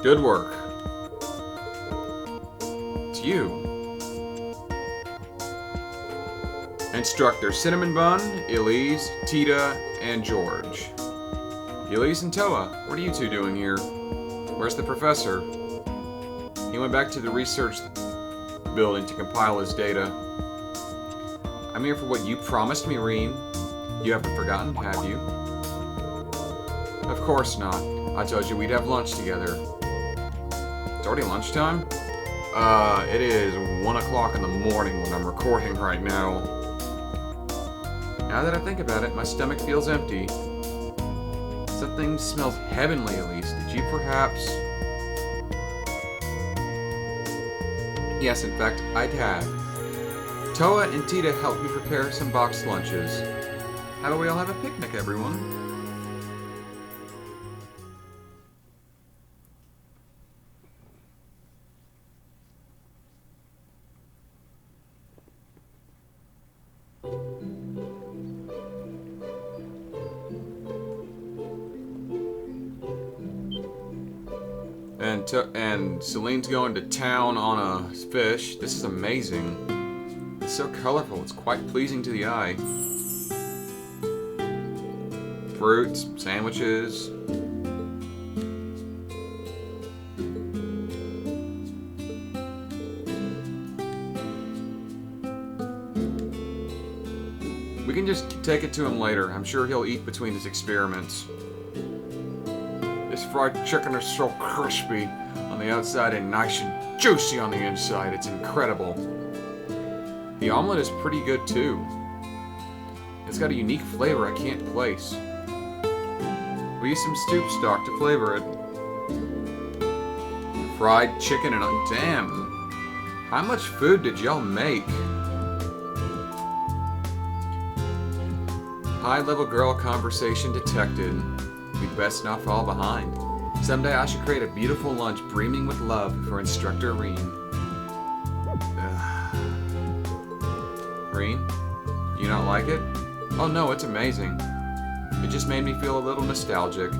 Good work. It's you. Instructor Cinnamon Bun, Elise, Tita, and George. Elise and Toa, what are you two doing here? Where's the professor? He went back to the research building to compile his data. I'm here for what you promised me, Reen. You haven't forgotten, have you? Of course not. I told you we'd have lunch together. It's already lunchtime? It is 1 o'clock in the morning when I'm recording right now. Now that I think about it, my stomach feels empty. Something smells heavenly, at least. Did you perhaps... Yes, in fact, I'd have. Toa and Tita helped me prepare some boxed lunches. How about we all have a picnic, everyone? And Celine's going to town on a fish. This is amazing. It's so colorful, it's quite pleasing to the eye. Fruits, sandwiches. We can just take it to him later. I'm sure he'll eat between his experiments. This fried chicken is so crispy on the outside and nice and juicy on the inside. It's incredible. The omelet is pretty good too. It's got a unique flavor I can't place. We use some stoop stock to flavor it. Fried chicken and damn. How much food did y'all make? High-level girl conversation detected. We'd best not fall behind. Someday I should create a beautiful lunch brimming with love for Instructor Reen. Reen? You not like it? Oh no, it's amazing. It just made me feel a little nostalgic.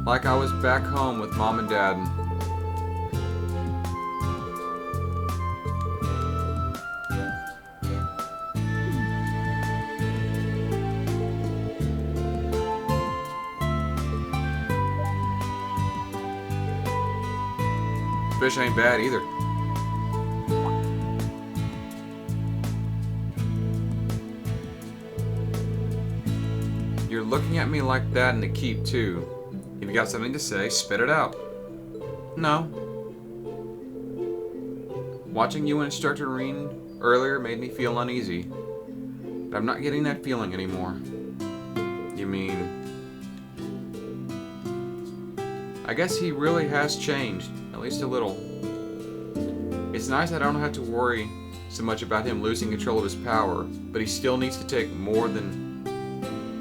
Like I was back home with Mom and Dad. Fish ain't bad either. You're looking at me like that in the keep too. If you got something to say, spit it out. No. Watching you and Instructor Reen earlier made me feel uneasy. But I'm not getting that feeling anymore. You mean... I guess he really has changed. At least a little. It's nice I don't have to worry so much about him losing control of his power, but he still needs to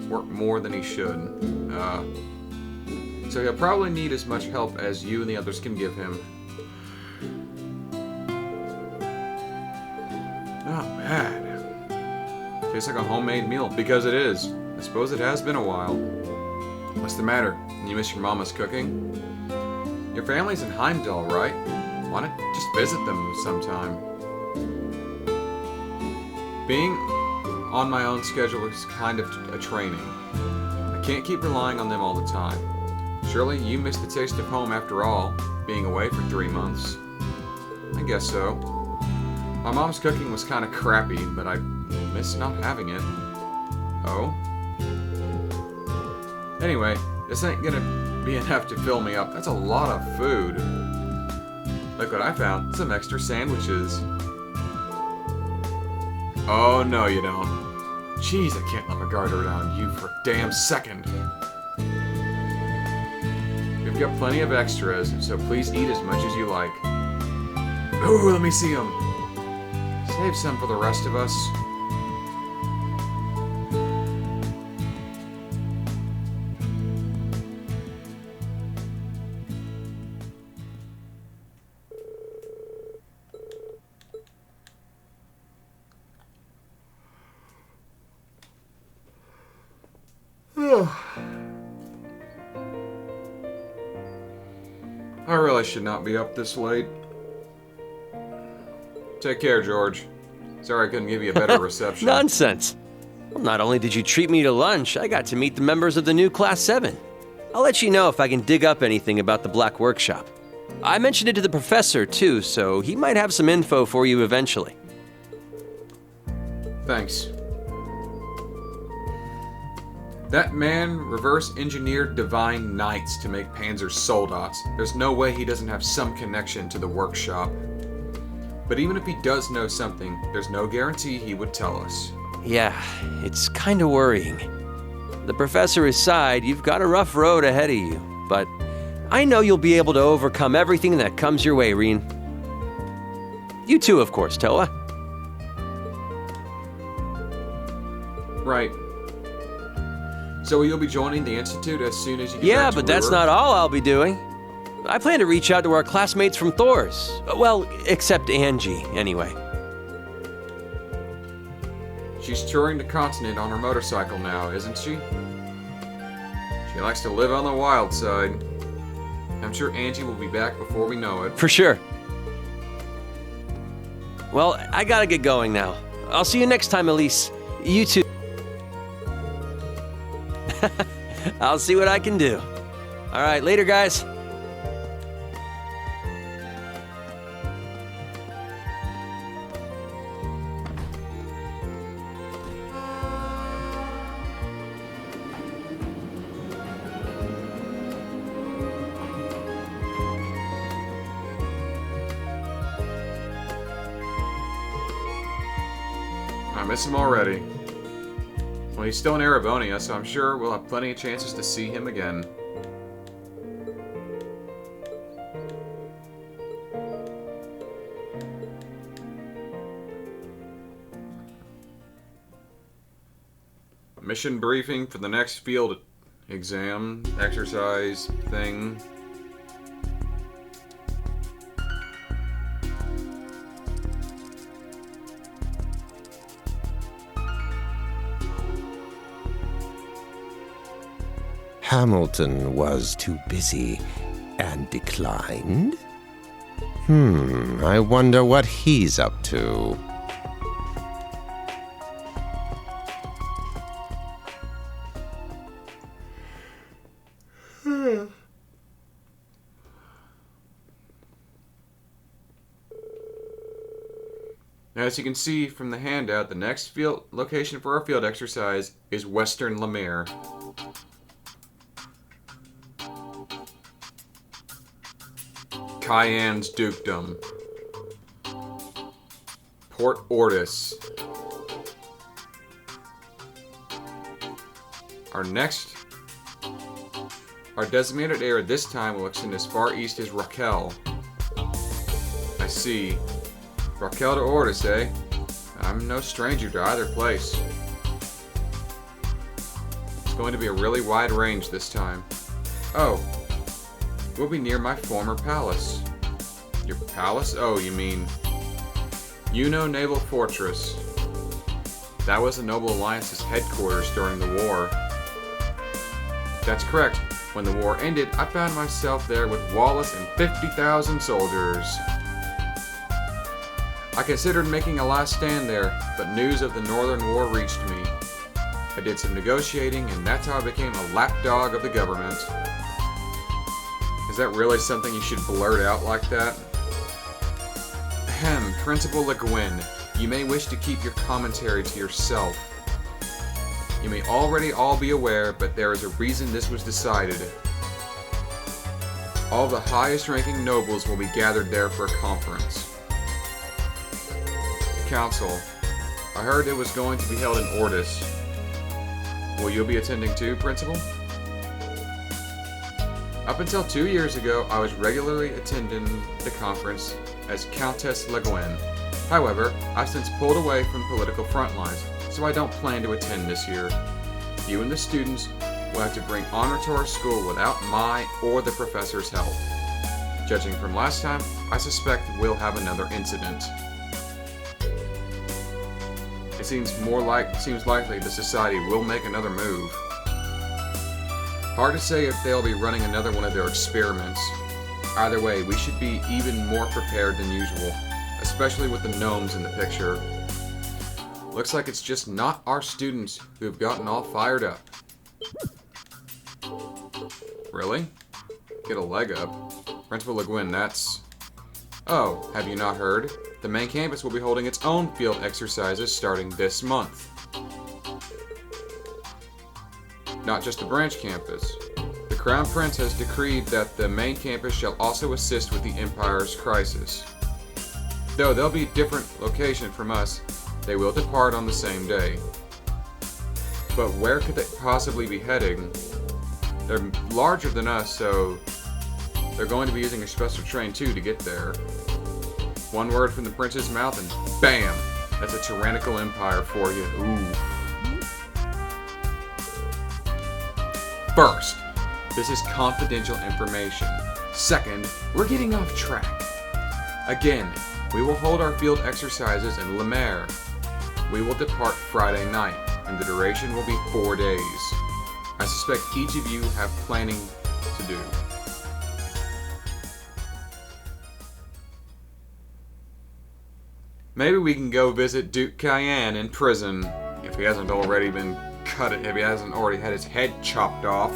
work more than he should. So he'll probably need as much help as you and the others can give him. Not bad. Tastes like a homemade meal, because it is. I suppose it has been a while. What's the matter? You miss your mama's cooking? Your family's in Heimdall, right? Why not just visit them sometime? Being on my own schedule is kind of a training. I can't keep relying on them all the time. Surely you miss the taste of home after all, being away for 3 months. I guess so. My mom's cooking was kind of crappy, but I miss not having it. Oh? Anyway, this ain't gonna be enough to fill me up. That's a lot of food. Look what I found. Some extra sandwiches. Oh, no you don't. Jeez, I can't let my guard around you for a damn second. We've got plenty of extras, so please eat as much as you like. Ooh, let me see them. Save some for the rest of us. really should not be up this late. Take care, George. Sorry I couldn't give you a better reception. Nonsense. Well, not only did you treat me to lunch, I got to meet the members of the new Class 7. I'll let you know if I can dig up anything about the Black Workshop. I mentioned it to the professor, too, so he might have some info for you eventually. Thanks. That man reverse-engineered divine knights to make Panzer soldats. There's no way he doesn't have some connection to the workshop. But even if he does know something, there's no guarantee he would tell us. Yeah, it's kinda worrying. The professor aside, you've got a rough road ahead of you, but I know you'll be able to overcome everything that comes your way, Reen. You too, of course, Toa. Right. So you'll be joining the Institute as soon as you get Yeah, back to but that's River? not all I'll be doing. I plan to reach out to our classmates from Thor's. Well, except Angie, anyway. She's touring the continent on her motorcycle now, isn't she? She likes to live on the wild side. I'm sure Angie will be back before we know it. For sure. Well, I gotta get going now. I'll see you next time, Elise. You too. I'll see what I can do. All right, later, guys. I miss him already. Well, he's still in Erebonia, so I'm sure we'll have plenty of chances to see him again. Mission briefing for the next field exam, exercise thing. Hamilton was too busy and declined? I wonder what he's up to. As you can see from the handout, the next field location for our field exercise is Western Lemire. Cayenne's Dukedom. Port Ortis. Our designated area this time will extend as far east as Raquel. I see. Raquel to Ortis, eh? I'm no stranger to either place. It's going to be a really wide range this time. Oh. We'll be near my former palace. Your palace? Oh, you mean Uno Naval Fortress. That was the Noble Alliance's headquarters during the war. That's correct. When the war ended, I found myself there with Wallace and 50,000 soldiers. I considered making a last stand there, but news of the Northern War reached me. I did some negotiating, and that's how I became a lapdog of the government. Is that really something you should blurt out like that? Ahem, Principal Le Guin, you may wish to keep your commentary to yourself. You may already all be aware, but there is a reason this was decided. All the highest-ranking nobles will be gathered there for a conference. Council, I heard it was going to be held in Ortis. Will you be attending too, Principal? Up until 2 years ago, I was regularly attending the conference as Countess Le Guin. However, I've since pulled away from political front lines, so I don't plan to attend this year. You and the students will have to bring honor to our school without my or the professor's help. Judging from last time, I suspect we'll have another incident. It seems likely the society will make another move. Hard to say if they'll be running another one of their experiments. Either way, we should be even more prepared than usual, especially with the gnomes in the picture. Looks like it's just not our students who have gotten all fired up. Really? Get a leg up? Principal Le Guin, that's... Oh, have you not heard? The main campus will be holding its own field exercises starting this month. Not just the branch campus. The Crown Prince has decreed that the main campus shall also assist with the Empire's crisis. Though they'll be a different location from us, they will depart on the same day. But where could they possibly be heading? They're larger than us, so they're going to be using a special train too to get there. One word from the prince's mouth and BAM! That's a tyrannical empire for you. Ooh. First, this is confidential information. Second, we're getting off track. Again, we will hold our field exercises in Le Maire. We will depart Friday night, and the duration will be 4 days. I suspect each of you have planning to do. Maybe we can go visit Duke Cayenne in prison, if he hasn't already been if he hasn't already had his head chopped off.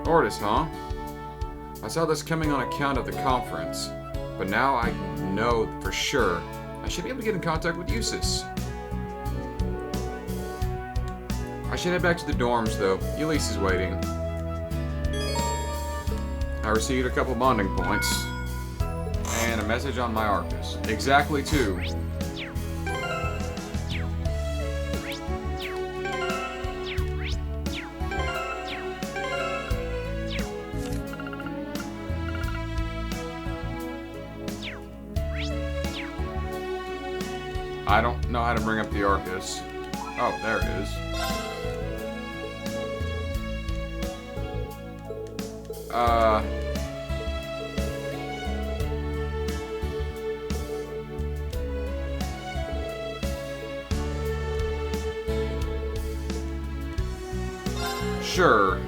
Ordis, huh? I saw this coming on account of the conference, but now I know for sure I should be able to get in contact with Eustace. I should head back to the dorms, though. Elise is waiting. I received a couple bonding points. And a message on my Arcus. Exactly 2. I don't know how to bring up the Arcus. Oh, there it is. Sure.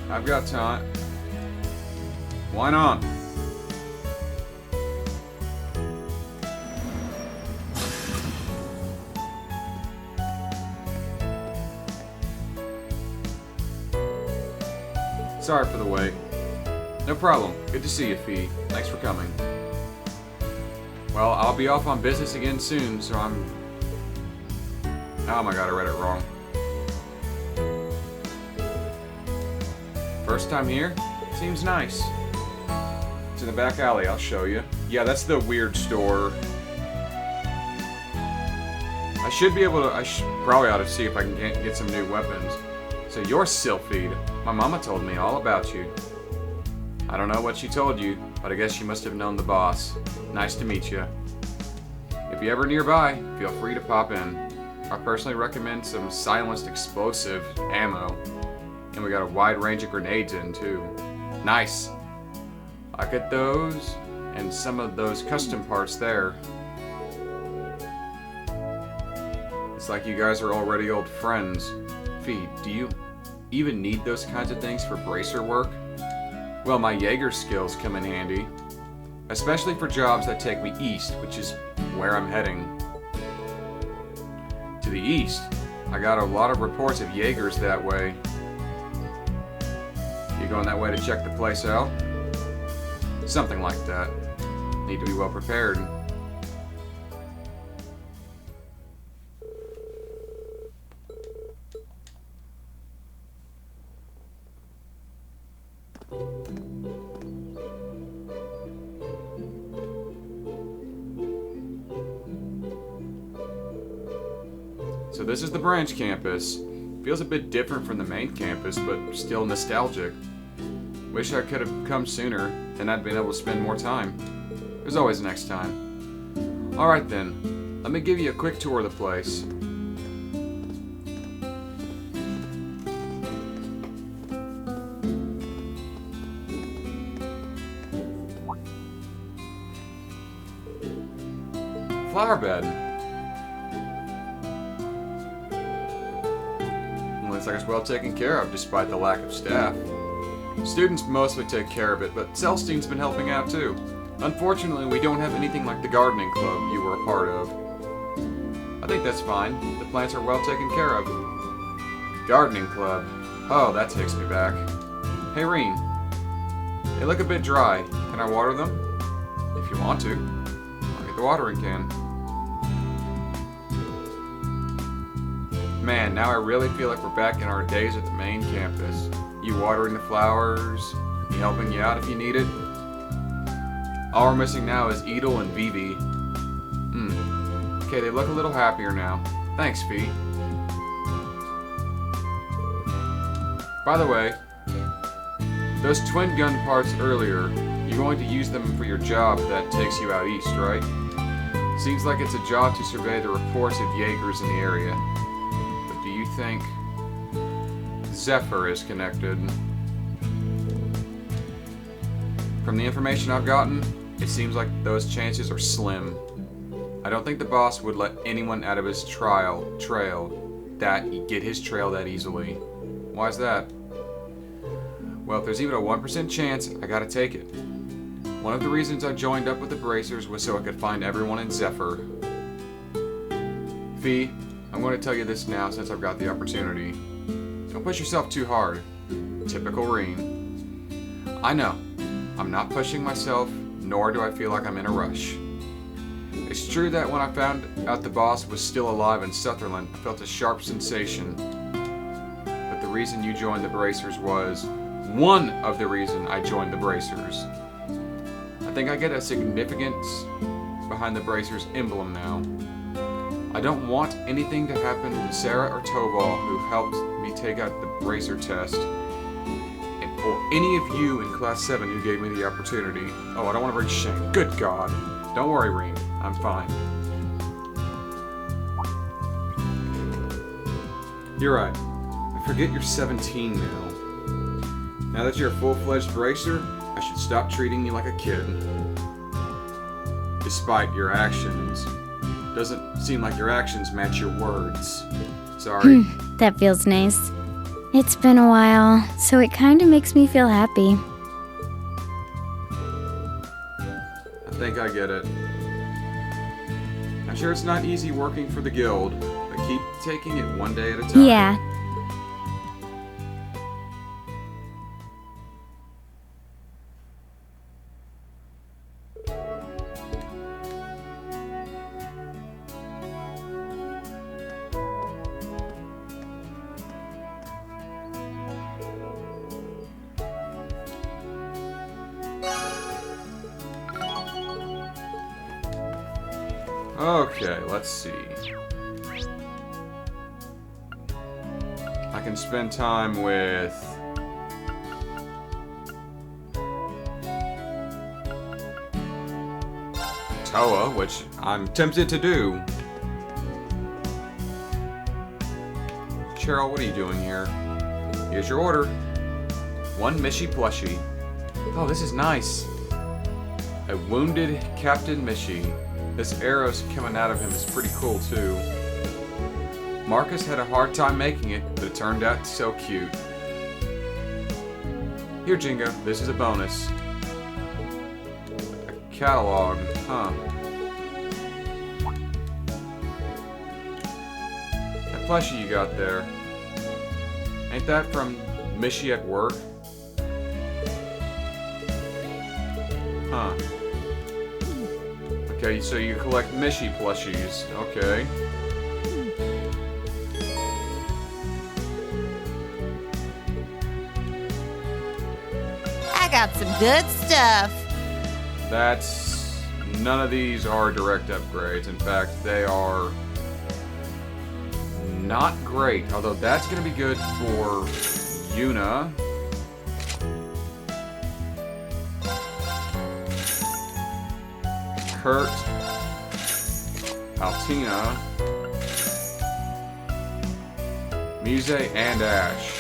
I've got time. Why not? Sorry for the wait. No problem. Good to see you, Fee. Thanks for coming. Well, I'll be off on business again soon, so I'm... Oh my god, I read it wrong. First time here? Seems nice. It's in the back alley, I'll show you. Yeah, that's the weird store. I should be able to... I probably ought to see if I can get some new weapons. So you're Sylphide. My mama told me all about you. I don't know what she told you, but I guess she must have known the boss. Nice to meet you. If you're ever nearby, feel free to pop in. I personally recommend some silenced explosive ammo. And we got a wide range of grenades in, too. Nice. I get those, and some of those custom parts there. It's like you guys are already old friends. Fee, do you even need those kinds of things for bracer work? Well, my Jaeger skills come in handy. Especially for jobs that take me east, which is where I'm heading. To the east, I got a lot of reports of Jaegers that way. You going that way to check the place out? Something like that. Need to be well prepared. So this is the branch campus. Feels a bit different from the main campus, but still nostalgic. Wish I could have come sooner, then I'd been able to spend more time. There's always next time. Alright then, let me give you a quick tour of the place. Flower bed. Looks like it's well taken care of despite the lack of staff. Students mostly take care of it, but Celestine's been helping out too. Unfortunately, we don't have anything like the gardening club you were a part of. I think that's fine. The plants are well taken care of. Gardening club. Oh, that takes me back. Hey, Reen. They look a bit dry. Can I water them? If you want to. I'll get the watering can. Man, now I really feel like we're back in our days at the main campus. You watering the flowers, me helping you out if you need it. All we're missing now is Edel and Vivi. Okay, they look a little happier now. Thanks, Fee. By the way, those twin gun parts earlier, you're going to use them for your job that takes you out east, right? Seems like it's a job to survey the reports of Jaegers in the area. But do you think Zephyr is connected? From the information I've gotten, it seems like those chances are slim. I don't think the boss would let anyone out of his trail that easily. Why's that? Well, if there's even a 1% chance, I gotta take it. One of the reasons I joined up with the Bracers was so I could find everyone in Zephyr. Fee, I'm going to tell you this now since I've got the opportunity. Don't push yourself too hard. Typical Reen. I know. I'm not pushing myself, nor do I feel like I'm in a rush. It's true that when I found out the boss was still alive in Sutherland, I felt a sharp sensation. But the reason you joined the Bracers was one of the reasons I joined the Bracers. I think I get a significance behind the Bracers emblem now. I don't want anything to happen to Sarah or Tobal, who helped me take out the Bracer test, or any of you in Class 7 who gave me the opportunity. Oh, I don't want to bring shame. Good God. Don't worry, Reen. I'm fine. You're right. I forget you're 17 now. Now that you're a full-fledged Bracer, I should stop treating you like a kid. Despite your actions. Doesn't seem like your actions match your words. Sorry. That feels nice. It's been a while, so it kind of makes me feel happy. I think I get it. I'm sure it's not easy working for the guild, but keep taking it one day at a time. Yeah. Okay, let's see. I can spend time with Toa, which I'm tempted to do. Cheryl, what are you doing here? Here's your order. 1 Mishy plushie. Oh, this is nice. A wounded Captain Mishy. This arrow's coming out of him is pretty cool too. Marcus had a hard time making it, but it turned out so cute. Here, Jingo, this is a bonus. A catalog, huh? That plushie you got there. Ain't that from Mishy at Work? Huh. Okay, so you collect Mishy plushies. Okay. I got some good stuff. That's... None of these are direct upgrades. In fact, they are not great. Although that's going to be good for Yuna. Kurt, Altina, Muse, and Ash.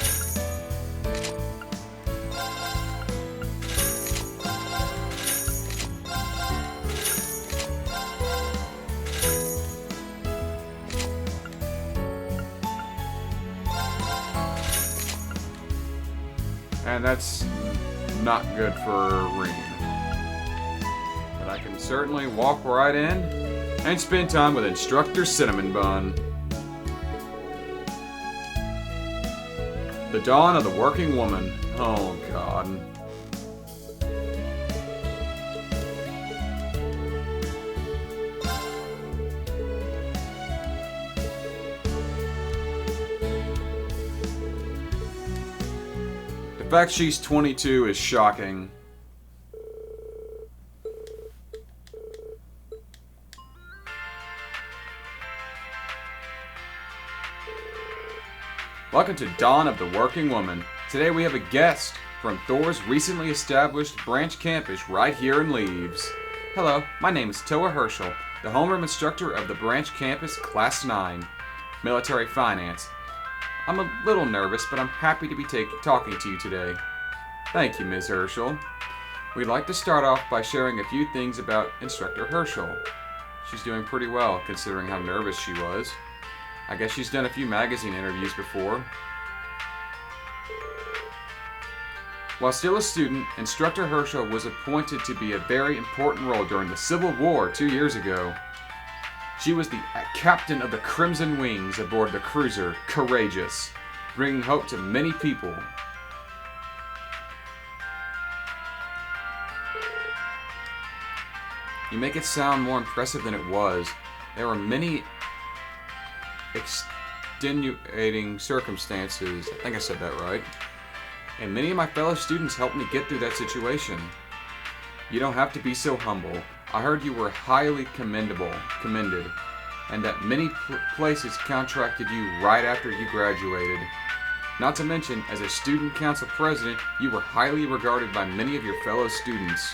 And that's not good for Reen. But I can certainly walk right in and spend time with Instructor Cinnamon Bun. The dawn of the working woman. Oh, God. The fact she's 22 is shocking. Welcome to Dawn of the Working Woman. Today we have a guest from Thor's recently established branch campus right here in Leaves. Hello, my name is Toa Herschel, the homeroom instructor of the branch campus Class 9, Military Finance. I'm a little nervous, but I'm happy to be talking to you today. Thank you, Ms. Herschel. We'd like to start off by sharing a few things about Instructor Herschel. She's doing pretty well, considering how nervous she was. I guess she's done a few magazine interviews before. While still a student, Instructor Herschel was appointed to be a very important role during the Civil War 2 years ago. She was the captain of the Crimson Wings aboard the cruiser Courageous, bringing hope to many people. You make it sound more impressive than it was. There were many extenuating circumstances. I think I said that right. And many of my fellow students helped me get through that situation. You don't have to be so humble. I heard you were highly commended, and that many places contracted you right after you graduated. Not to mention, as a student council president, you were highly regarded by many of your fellow students.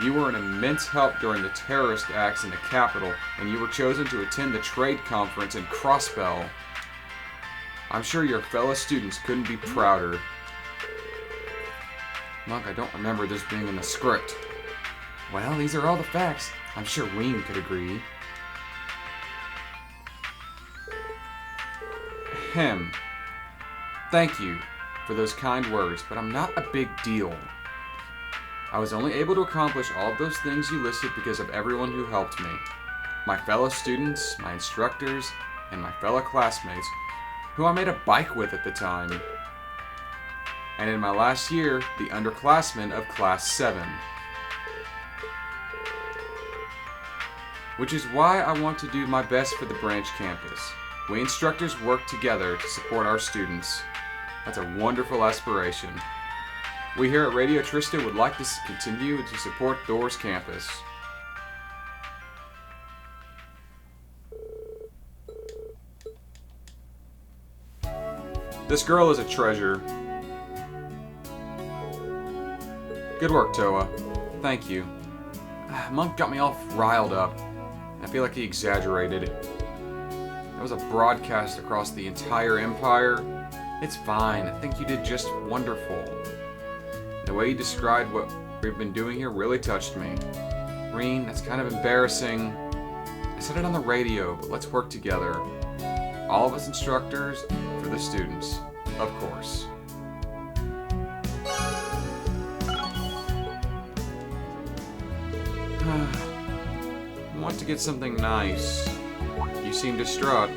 You were an immense help during the terrorist acts in the Capitol, and you were chosen to attend the trade conference in Crossbell. I'm sure your fellow students couldn't be prouder. Monk, I don't remember this being in the script. Well, these are all the facts. I'm sure Reem could agree. Ahem. Thank you for those kind words, but I'm not a big deal. I was only able to accomplish all of those things you listed because of everyone who helped me. My fellow students, my instructors, and my fellow classmates, who I made a bike with at the time. And in my last year, the underclassmen of Class 7. Which is why I want to do my best for the branch campus. We instructors work together to support our students. That's a wonderful aspiration. We here at Radio Trista would like to continue to support Thor's campus. This girl is a treasure. Good work, Toa. Thank you. Monk got me all riled up. I feel like he exaggerated. That was a broadcast across the entire empire. It's fine. I think you did just wonderful. The way you described what we've been doing here really touched me. Reen, that's kind of embarrassing. I said it on the radio, but let's work together. All of us instructors for the students, of course. I want to get something nice. You seem distraught.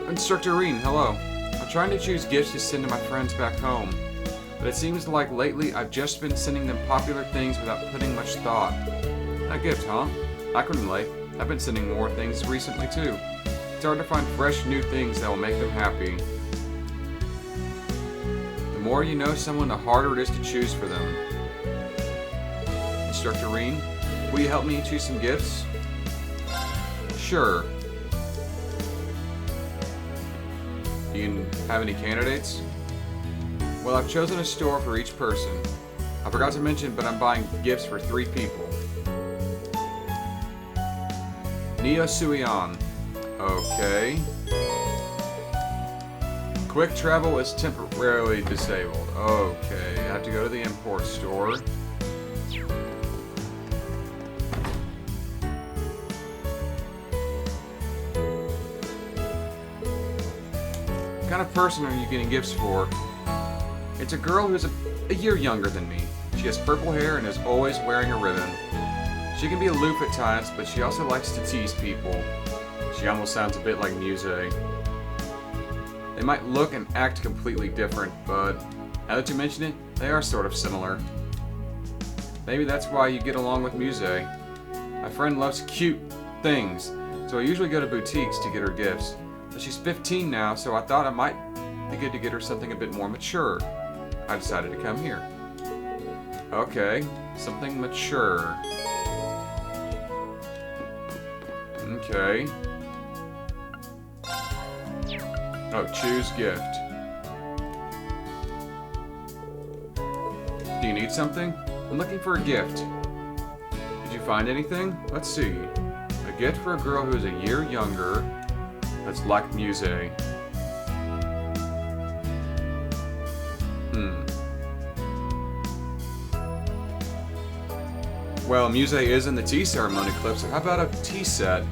Instructor Reen, hello. I'm trying to choose gifts to send to my friends back home, but it seems like lately I've just been sending them popular things without putting much thought. A gift, huh? I couldn't relate. I've been sending more things recently too. It's hard to find fresh new things that will make them happy. The more you know someone, the harder it is to choose for them. Instructor Reen, will you help me choose some gifts? Sure. Do you have any candidates? Well, I've chosen a store for each person. I forgot to mention, but I'm buying gifts for 3 people. Neo Suion. Okay. Quick travel is temporarily disabled. Okay, I have to go to the import store. What kind of person are you getting gifts for? It's a girl who's a year younger than me. She has purple hair and is always wearing a ribbon. She can be aloof at times, but she also likes to tease people. She almost sounds a bit like Muse. They might look and act completely different, but now that you mention it, they are sort of similar. Maybe that's why you get along with Muse. My friend loves cute things, so I usually go to boutiques to get her gifts. But she's 15 now, so I thought it might be good to get her something a bit more mature. I decided to come here. Okay, something mature. Okay. Oh, choose gift. Do you need something? I'm looking for a gift. Did you find anything? Let's see. A gift for a girl who is a year younger. That's like Muse. Well, Muse is in the tea ceremony clip, so how about a tea set?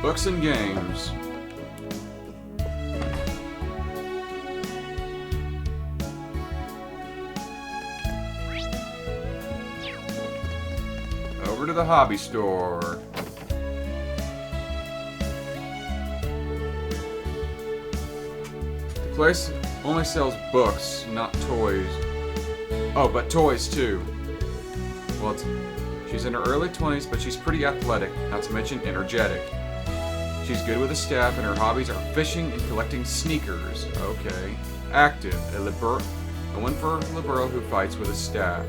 Books and games. Over to the hobby store. The place only sells books, not toys. Oh, but toys too. Well, she's in her early 20s, but she's pretty athletic, not to mention energetic. She's good with the staff, and her hobbies are fishing and collecting sneakers. Okay. Active. A one for a liberal who fights with a staff.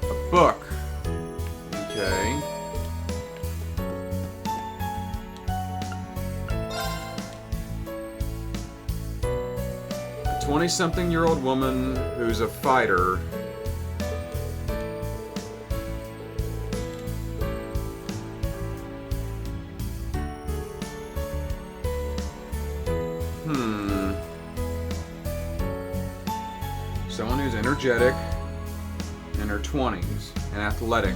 A book. Okay. A 20-something-year-old woman who's a fighter. Someone who's energetic, in her 20s, and athletic.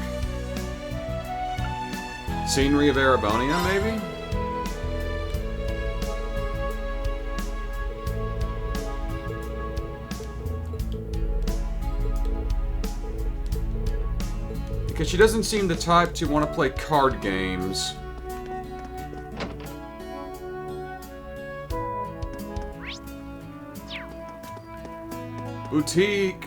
Scenery of Arabonia, maybe? Because she doesn't seem the type to want to play card games. Boutique.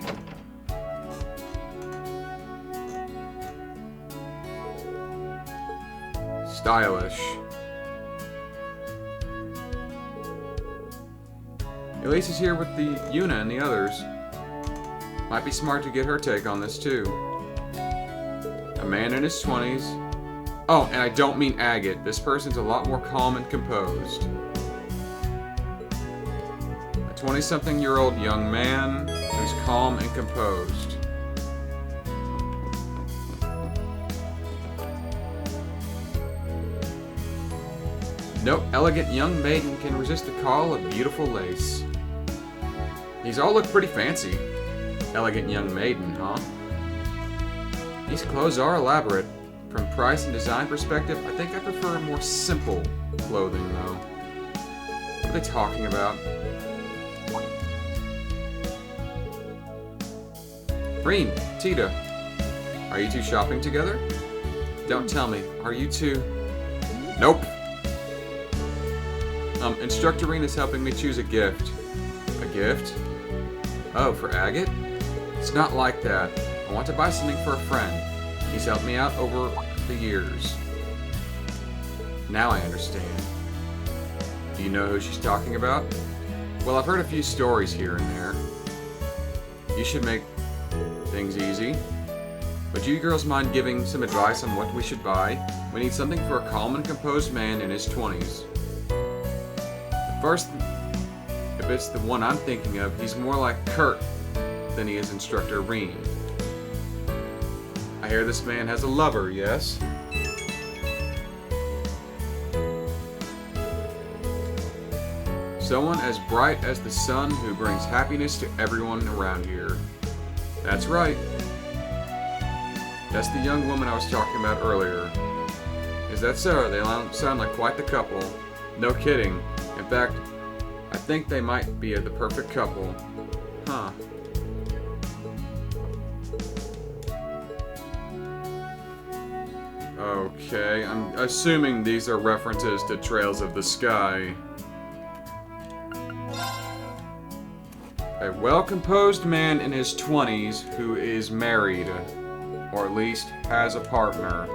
Stylish. Elise is here with the Yuna and the others. Might be smart to get her take on this too. A man in his 20s. Oh, and I don't mean agate. This person's a lot more calm and composed. 20-something-year-old young man who's calm and composed. No elegant young maiden can resist the call of beautiful lace. These all look pretty fancy. Elegant young maiden, huh? These clothes are elaborate. From price and design perspective, I think I prefer more simple clothing, though. What are they talking about? Reem, Tita, are you two shopping together? Don't tell me, are you two? Nope. Instructor Reen is helping me choose a gift. A gift? Oh, for Agate? It's not like that. I want to buy something for a friend. He's helped me out over the years. Now I understand. Do you know who she's talking about? Well, I've heard a few stories here and there. You should make things easy. Would you girls mind giving some advice on what we should buy? We need something for a calm and composed man in his 20s. if it's the one I'm thinking of, he's more like Kurt than he is Instructor Ream. I hear this man has a lover, yes? Someone as bright as the sun who brings happiness to everyone around here. That's right. That's the young woman I was talking about earlier. Is that so? They sound like quite the couple. No kidding. In fact, I think they might be the perfect couple. Huh. Okay, I'm assuming these are references to Trails of the Sky. A well-composed man in his 20s who is married, or at least has a partner.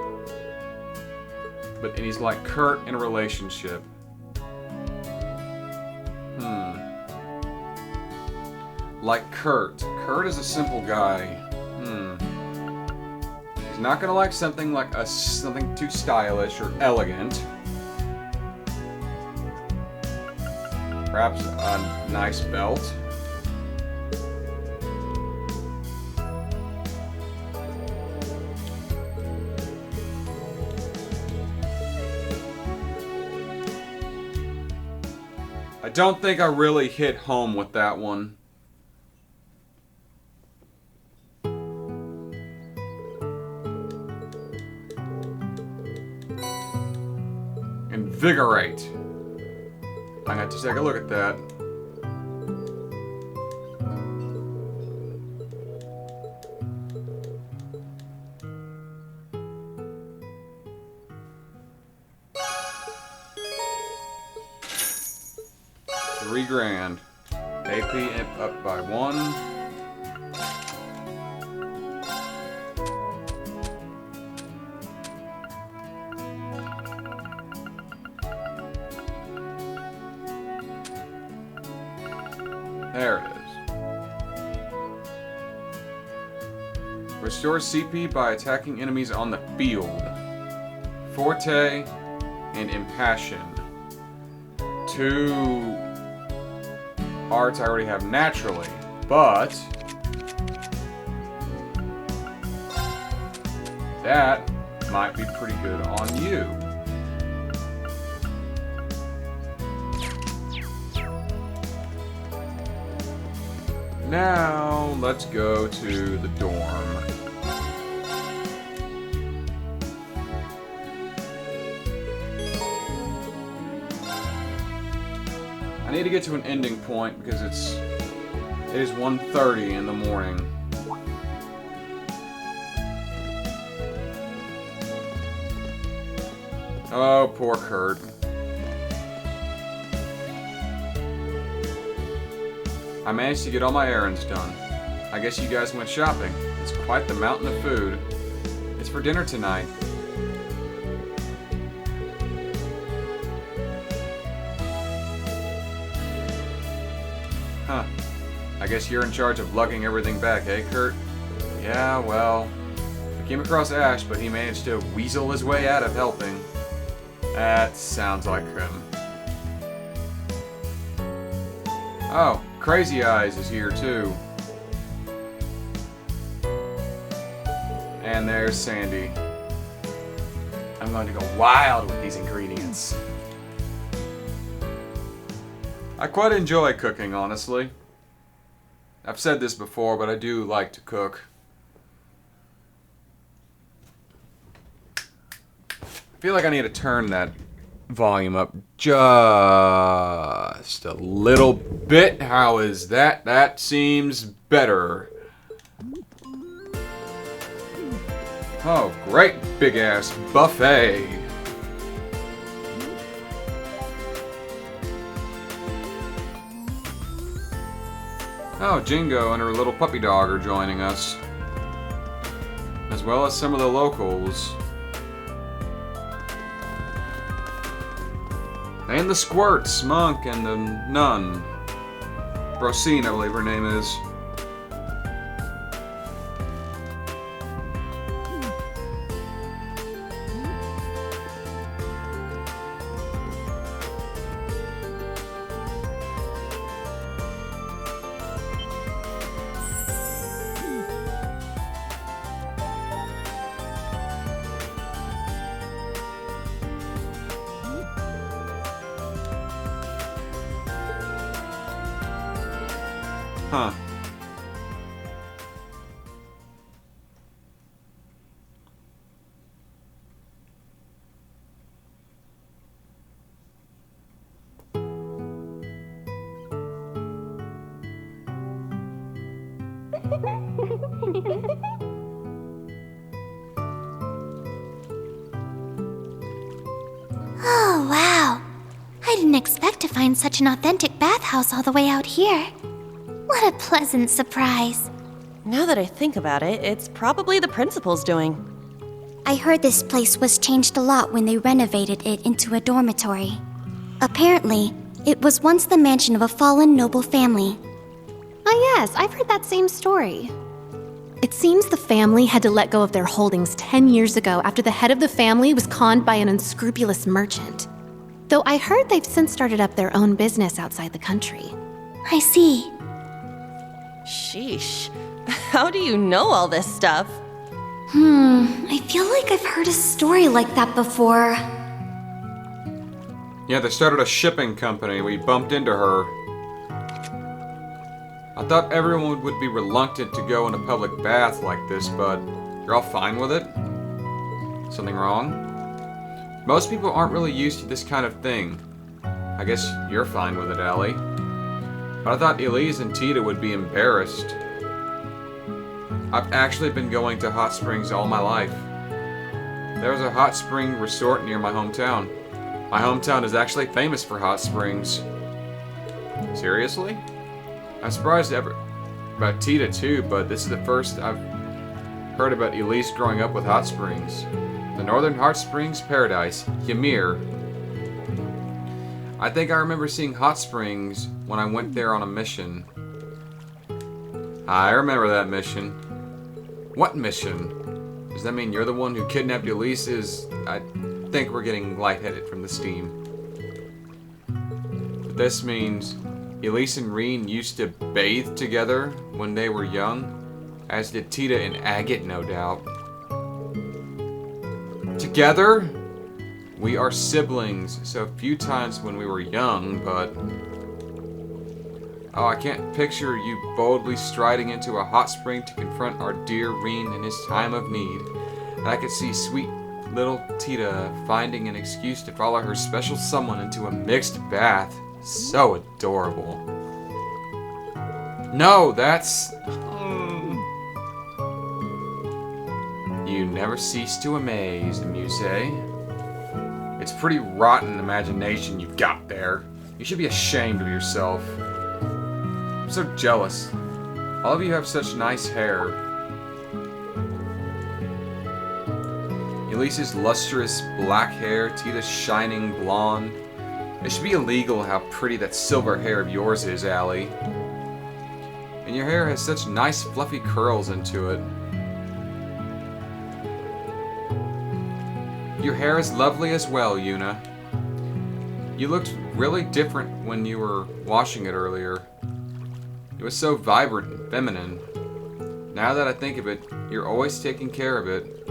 But he's like Kurt in a relationship. Like Kurt. Kurt is a simple guy. He's not gonna like something too stylish or elegant. Perhaps a nice belt. I don't think I really hit home with that one. Invigorate. I had to take a look at that. $3,000. AP up by 1. There it is. Restore CP by attacking enemies on the field. Forte and Impassion. 2 arts I already have naturally, but that might be pretty good on you. Now, let's go to the dorm. I need to get to an ending point because it is 1:30 in the morning. Oh, poor Kurt. I managed to get all my errands done. I guess you guys went shopping. It's quite the mountain of food. It's for dinner tonight. Huh. I guess you're in charge of lugging everything back, eh, Kurt? Yeah, well, I came across Ash, but he managed to weasel his way out of helping. That sounds like him. Oh, Crazy Eyes is here too. And there's Sandy. I'm going to go wild with these ingredients. I quite enjoy cooking, honestly. I've said this before, but I do like to cook. I feel like I need to turn that volume up just a little bit. How is that? That seems better. Oh, great big ass buffet. Oh, Jingo and her little puppy dog are joining us, as well as some of the locals. And the Squirts, Monk, and the Nun. Rosine, I believe her name is. Huh. Oh, wow. I didn't expect to find such an authentic bathhouse all the way out here. What a pleasant surprise. Now that I think about it, it's probably the principal's doing. I heard this place was changed a lot when they renovated it into a dormitory. Apparently, it was once the mansion of a fallen noble family. Ah, yes, I've heard that same story. It seems the family had to let go of their holdings 10 years ago after the head of the family was conned by an unscrupulous merchant. Though I heard they've since started up their own business outside the country. I see. Sheesh. How do you know all this stuff? I feel like I've heard a story like that before. Yeah, they started a shipping company. We bumped into her. I thought everyone would be reluctant to go in a public bath like this, but you're all fine with it? Something wrong? Most people aren't really used to this kind of thing. I guess you're fine with it, Allie. But I thought Elise and Tita would be embarrassed. I've actually been going to hot springs all my life. There's a hot spring resort near my hometown. My hometown is actually famous for hot springs. Seriously? I'm surprised about Tita too, but this is the first I've heard about Elise growing up with hot springs. The Northern Hot Springs Paradise, Ymir. I think I remember seeing hot springs when I went there on a mission. I remember that mission. What mission? Does that mean you're the one who kidnapped Elise? I think we're getting lightheaded from the steam. But this means Elise and Reen used to bathe together when they were young, as did Tita and Agate, no doubt. Together? We are siblings, so a few times when we were young, but... Oh, I can't picture you boldly striding into a hot spring to confront our dear Reen in his time of need. And I could see sweet little Tita finding an excuse to follow her special someone into a mixed bath. So adorable. No, that's... You never cease to amaze, Muse. It's pretty rotten imagination you've got there. You should be ashamed of yourself. I'm so jealous. All of you have such nice hair. Elise's lustrous black hair, Tita's shining blonde. It should be illegal how pretty that silver hair of yours is, Allie. And your hair has such nice fluffy curls into it. Your hair is lovely as well, Yuna. You looked really different when you were washing it earlier. It was so vibrant and feminine. Now that I think of it, you're always taking care of it.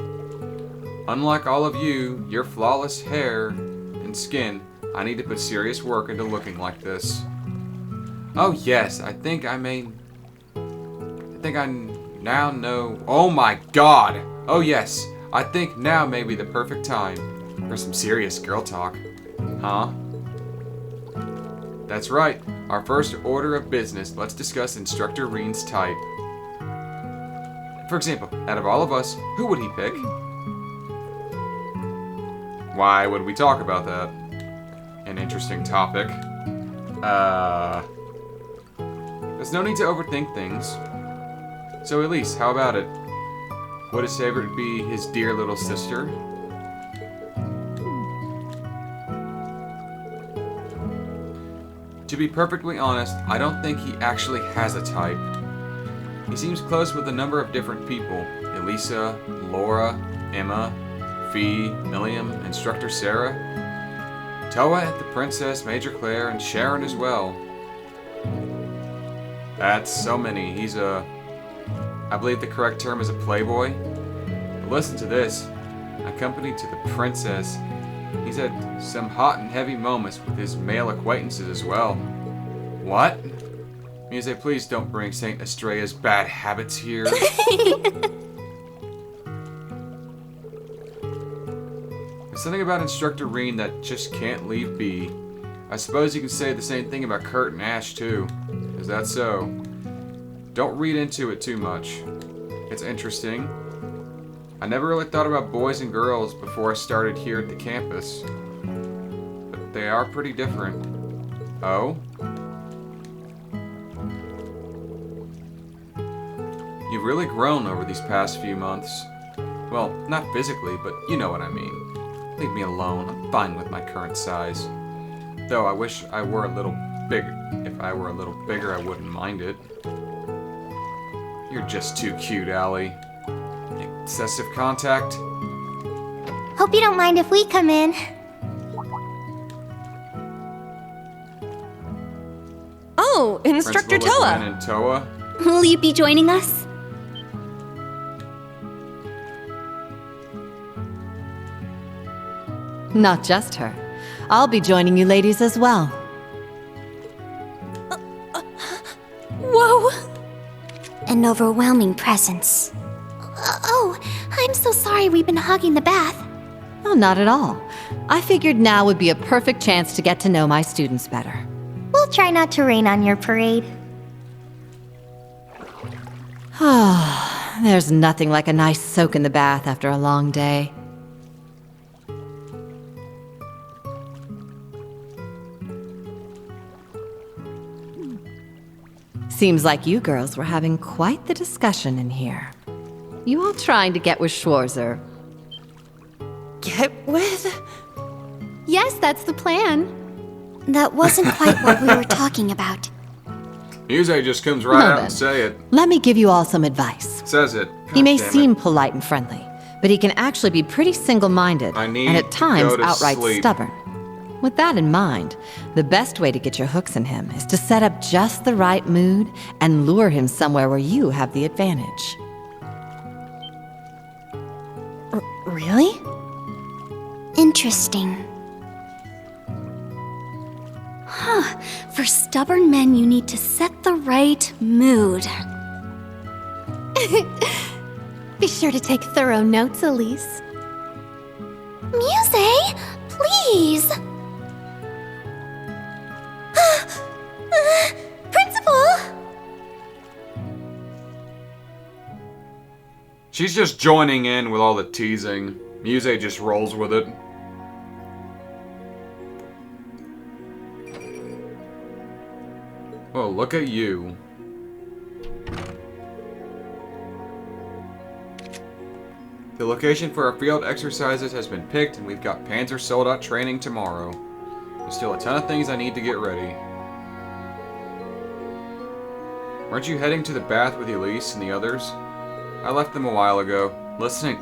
Unlike all of you, your flawless hair and skin, I need to put serious work into looking like this. Oh yes, I think I now know... Oh my god! Oh yes, I think now may be the perfect time for some serious girl talk. Huh? That's right. Our first order of business, let's discuss Instructor Reen's type. For example, out of all of us, who would he pick? Why would we talk about that? An interesting topic. There's no need to overthink things. So Elise, how about it? Would his favorite be his dear little sister? To be perfectly honest, I don't think he actually has a type. He seems close with a number of different people. Elisa, Laura, Emma, Fee, Milliam, Instructor Sarah, Toa at the Princess, Major Claire, and Sharon as well. That's so many. He's I believe the correct term is a playboy. But listen to this. Accompanied to the princess, he's had some hot and heavy moments with his male acquaintances as well. What? Muse, please don't bring Saint Estrella's bad habits here. There's something about Instructor Reen that just can't leave be. I suppose you can say the same thing about Kurt and Ash, too. Is that so? Don't read into it too much. It's interesting. I never really thought about boys and girls before I started here at the campus. But they are pretty different. Oh? You've really grown over these past few months. Well, not physically, but you know what I mean. Leave me alone. I'm fine with my current size. Though I wish I were a little bigger. If I were a little bigger, I wouldn't mind it. You're just too cute, Allie. Excessive contact? Hope you don't mind if we come in. Oh, Instructor Principal Toa. Gwen and Toa? Will you be joining us? Not just her. I'll be joining you ladies as well. Whoa! An overwhelming presence. Oh, I'm so sorry we've been hogging the bath. Oh, not at all. I figured now would be a perfect chance to get to know my students better. We'll try not to rain on your parade. There's nothing like a nice soak in the bath after a long day. Seems like you girls were having quite the discussion in here. You all trying to get with Schwarzer? Get with? Yes, that's the plan. That wasn't quite what we were talking about. Muse just comes right Well out then. and say it. Let me give you all some advice. Says it. He may God damn it. seem polite and friendly, but he can actually be pretty single-minded I need and to at times go to outright sleep. stubborn. With that in mind, the best way to get your hooks in him is to set up just the right mood and lure him somewhere where you have the advantage. Really? Interesting. Huh. For stubborn men, you need to set the right mood. Be sure to take thorough notes, Elise. Muse, please. Principal! She's just joining in with all the teasing. Muse just rolls with it. Oh, look at you. The location for our field exercises has been picked, and we've got Panzer Soldat training tomorrow. There's still a ton of things I need to get ready. Weren't you heading to the bath with Elise and the others? I left them a while ago. Listening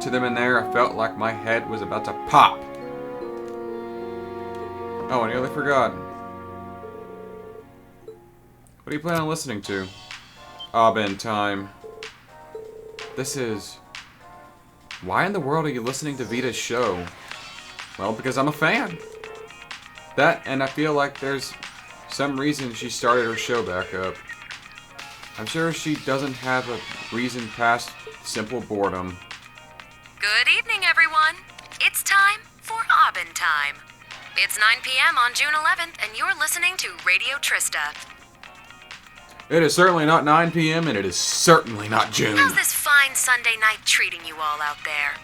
to them in there, I felt like my head was about to pop. Oh, I nearly forgot. What do you plan on listening to? Abend time. This is... Why in the world are you listening to Vita's show? Well, because I'm a fan. That, and I feel like there's some reason she started her show back up. I'm sure she doesn't have a reason past simple boredom. Good evening, everyone. It's time for Abend time. It's 9 p.m. on June 11th, and you're listening to Radio Trista. It is certainly not 9 p.m., and it is certainly not June. How's this fine Sunday night treating you all out there?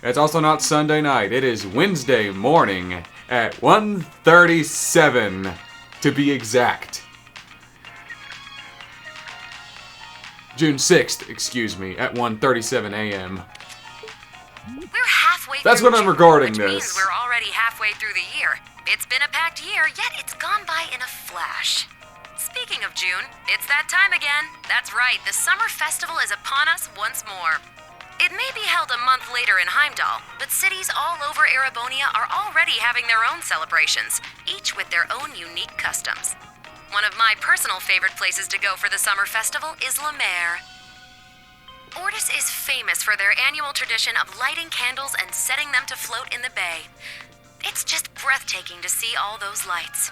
It's also not Sunday night. It is Wednesday morning at 1:37, to be exact. June 6th, excuse me, at 1:37 a.m. We're halfway That's through when I'm June, recording which this. means we're already halfway through the year. It's been a packed year, yet it's gone by in a flash. Speaking of June, it's that time again. That's right, the summer festival is upon us once more. It may be held a month later in Heimdall, but cities all over Erebonia are already having their own celebrations, each with their own unique customs. One of my personal favorite places to go for the summer festival is La Mer. Ortis is famous for their annual tradition of lighting candles and setting them to float in the bay. It's just breathtaking to see all those lights.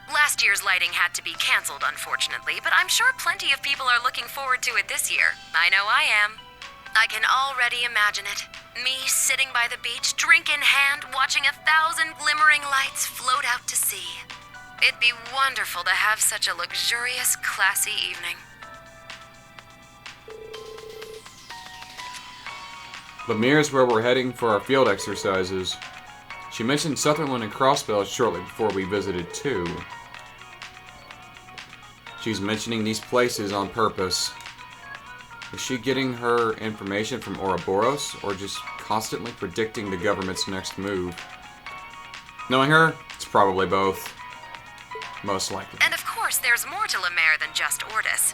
Last year's lighting had to be canceled, unfortunately, but I'm sure plenty of people are looking forward to it this year. I know I am. I can already imagine it. Me sitting by the beach, drink in hand, watching 1,000 glimmering lights float out to sea. It'd be wonderful to have such a luxurious, classy evening. Lemire's where we're heading for our field exercises. She mentioned Sutherland and Crossbell shortly before we visited too. She's mentioning these places on purpose. Is she getting her information from Ouroboros, or just constantly predicting the government's next move? Knowing her, it's probably both. Most likely. And of course, there's more to Lemire than just Ortis.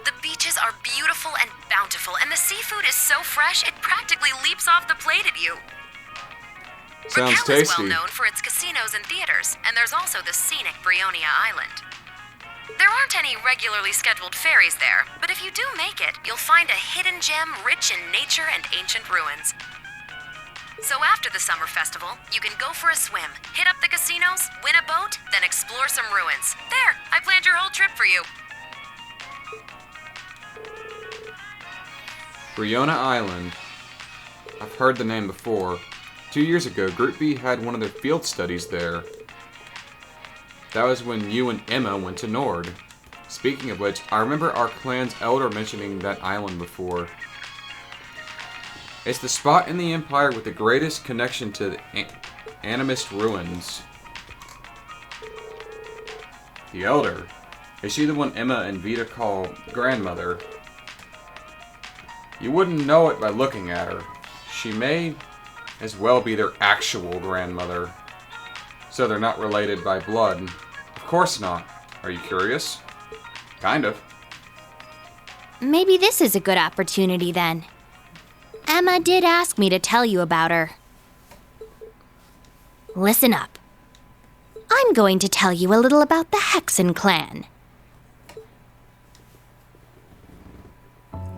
The beaches are beautiful and bountiful, and the seafood is so fresh it practically leaps off the plate at you. Sounds Raquel is tasty. well known for its casinos and theaters, and there's also the scenic Brionia Island. There aren't any regularly scheduled ferries there, but if you do make it, you'll find a hidden gem rich in nature and ancient ruins. So after the summer festival, you can go for a swim, hit up the casinos, win a boat, then explore some ruins. There, I planned your whole trip for you. Briona Island. I've heard the name before. 2 years ago, Group B had one of their field studies there. That was when you and Emma went to Nord. Speaking of which, I remember our clan's elder mentioning that island before. It's the spot in the Empire with the greatest connection to the Animist ruins. The elder. Is she the one Emma and Vita call grandmother? You wouldn't know it by looking at her. She may as well be their actual grandmother. So they're not related by blood. Of course not. Are you curious? Kind of. Maybe this is a good opportunity then. Emma did ask me to tell you about her. Listen up. I'm going to tell you a little about the Hexan clan.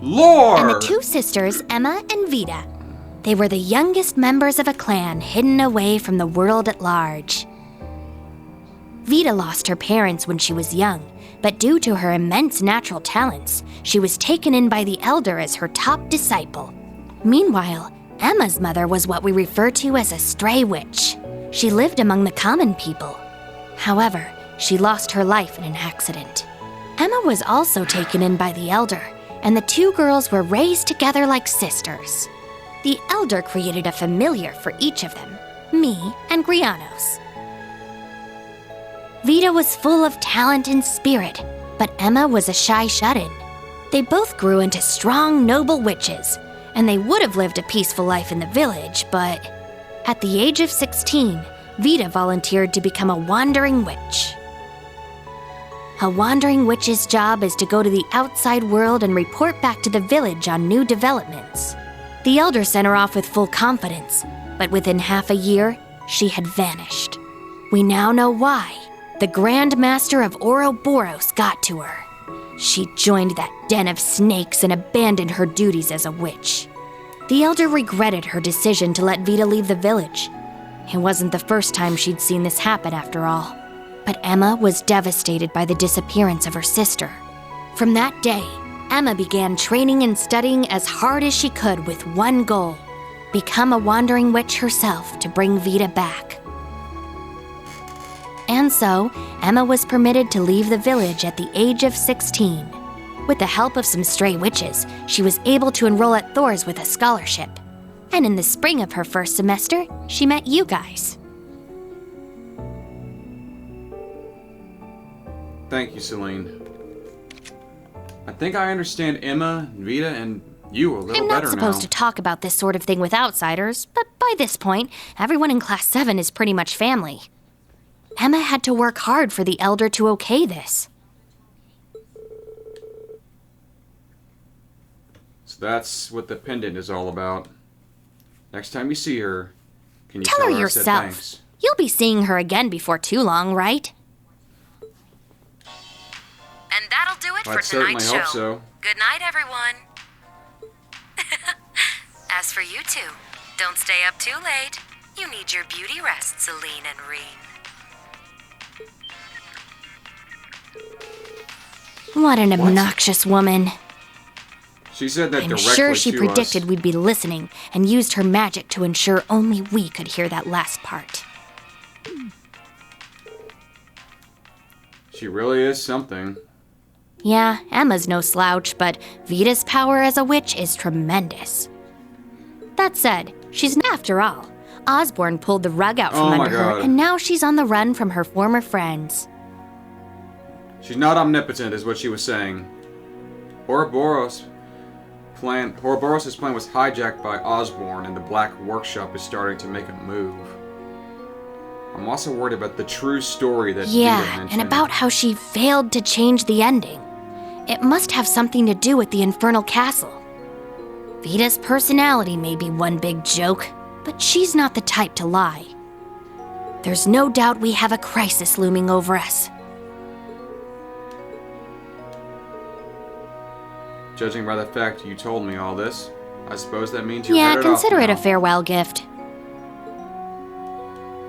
Lore! And the two sisters, Emma and Vita. They were the youngest members of a clan hidden away from the world at large. Vita lost her parents when she was young, but due to her immense natural talents, she was taken in by the elder as her top disciple. Meanwhile, Emma's mother was what we refer to as a stray witch. She lived among the common people. However, she lost her life in an accident. Emma was also taken in by the elder, and the two girls were raised together like sisters. The elder created a familiar for each of them, me and Grianos. Vita was full of talent and spirit, but Emma was a shy shut-in. They both grew into strong, noble witches, and they would have lived a peaceful life in the village, but at the age of 16, Vita volunteered to become a wandering witch. A wandering witch's job is to go to the outside world and report back to the village on new developments. The elder sent her off with full confidence, but within half a year, she had vanished. We now know why. The Grand Master of Ouroboros got to her. She joined that den of snakes and abandoned her duties as a witch. The elder regretted her decision to let Vita leave the village. It wasn't the first time she'd seen this happen after all. But Emma was devastated by the disappearance of her sister. From that day, Emma began training and studying as hard as she could with one goal: become a wandering witch herself to bring Vita back. And so, Emma was permitted to leave the village at the age of 16. With the help of some stray witches, she was able to enroll at Thor's with a scholarship. And in the spring of her first semester, she met you guys. Thank you, Celine. I think I understand Emma, Vita, and you a little I'm better not now. supposed to talk about this sort of thing with outsiders, but by this point, everyone in Class 7 is pretty much family. Emma had to work hard for the elder to okay this. So that's what the pendant is all about. Next time you see her, can you Tell tell her her I said yourself. thanks? You'll be seeing her again before too long, right? And that'll do it I'd for certainly tonight's hope show. so. Good night, everyone. As for you two, don't stay up too late. You need your beauty rest, Celine and Reen. What an obnoxious woman. She said that I'm directly sure she to predicted us. we'd be listening and used her magic to ensure only we could hear that last part. She really is something. Yeah, Emma's no slouch, but Vita's power as a witch is tremendous. That said, she's after all. Osborne pulled the rug out from Oh my under her, God. and now she's on the run from her former friends. She's not omnipotent, is what she was saying. Ouroboros' plan was hijacked by Osborne, and the Black Workshop is starting to make a move. I'm also worried about the true story that Vita Yeah, mentioned. and about how she failed to change the ending. It must have something to do with the Infernal Castle. Vita's personality may be one big joke, but she's not the type to lie. There's no doubt we have a crisis looming over us. Judging by the fact you told me all this, I suppose that means you're Yeah, headed off consider it a now. farewell gift.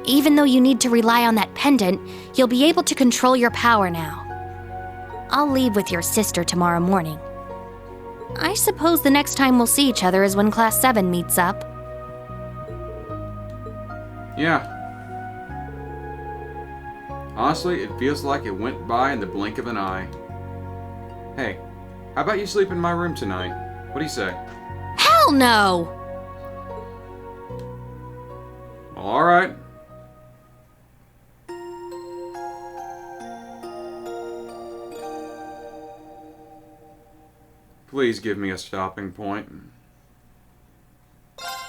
Even though you need to rely on that pendant, you'll be able to control your power now. I'll leave with your sister tomorrow morning. I suppose the next time we'll see each other is when Class 7 meets up. Yeah. Honestly, it feels like it went by in the blink of an eye. Hey, how about you sleep in my room tonight? What do you say? Hell no! Well, alright. Please give me a stopping point.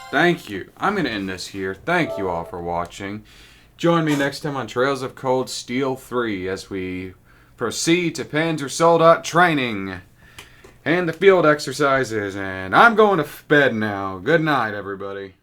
Thank you. I'm going to end this here. Thank you all for watching. Join me next time on Trails of Cold Steel 3 as we proceed to Panzer Soldat training and the field exercises. And I'm going to bed now. Good night, everybody.